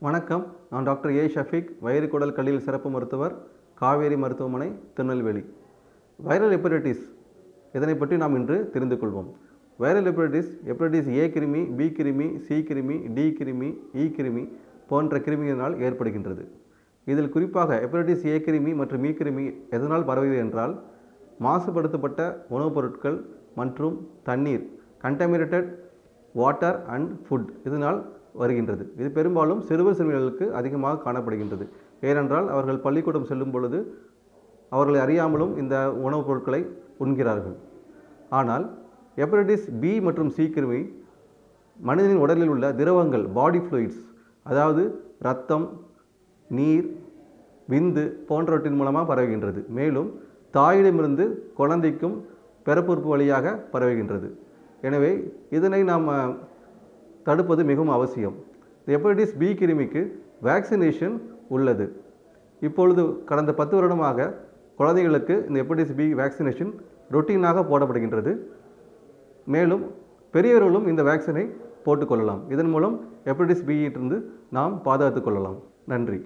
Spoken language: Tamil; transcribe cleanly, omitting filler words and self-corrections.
வணக்கம். நான் டாக்டர் ஏ ஷஃபீக், வயிறு குடல் கல்லீரல் சிறப்பு மருத்துவர், காவேரி மருத்துவமனை, திருநெல்வேலி. வைரல் ஹெப்படைட்டிஸ் இதனை பற்றி நாம் இன்று தெரிந்து கொள்வோம். வைரல் ஹெப்படைட்டிஸ் ஏ கிருமி, பி கிருமி, சி கிருமி, டி கிருமி, இ கிருமி போன்ற கிருமிகளினால் ஏற்படுகின்றது. இதில் குறிப்பாக ஹெப்படைட்டிஸ் ஏ கிருமி மற்றும் இ கிருமி எதனால் பரவுகிறது என்றால், மாசுபடுத்தப்பட்ட உணவுப் பொருட்கள் மற்றும் தண்ணீர் கண்டாமினேட்டட் வாட்டர் அண்ட் ஃபுட் இதனால் வருகின்றது. இது பெரும்பாலும் சிறுவர் சிறுமிகளுக்கு அதிகமாக காணப்படுகின்றது. ஏனென்றால் அவர்கள் பள்ளிக்கூடம் செல்லும் பொழுது அவர்களை அறியாமலும் இந்த உணவுப் பொருட்களை உண்கிறார்கள். ஆனால் ஹெப்படைட்டிஸ் பி மற்றும் சி கிருமி மனிதனின் உடலில் உள்ள திரவங்கள், பாடி ஃப்ளூயிட்ஸ், அதாவது இரத்தம், நீர், விந்து போன்றவற்றின் மூலமாக பரவுகின்றது. மேலும் தாயிடமிருந்து குழந்தைக்கும் பிறப்புறுப்பு வழியாக பரவுகின்றது. எனவே இதனை நாம் தடுப்பது மிகவும் அவசியம். ஹெப்படைட்டிஸ் பி கிருமிக்கு வேக்சினேஷன் உள்ளது. இப்பொழுது கடந்த 10 வருடமாக குழந்தைகளுக்கு இந்த ஹெப்படைட்டிஸ் பி வேக்சினேஷன் ரொட்டீனாக போடப்படுகின்றது. மேலும் பெரியவர்களும் இந்த வேக்சினை போட்டுக்கொள்ளலாம். இதன் மூலம் ஹெப்படைட்டிஸ் பியிலிருந்து நாம் பாதுகாத்துக் கொள்ளலாம். நன்றி.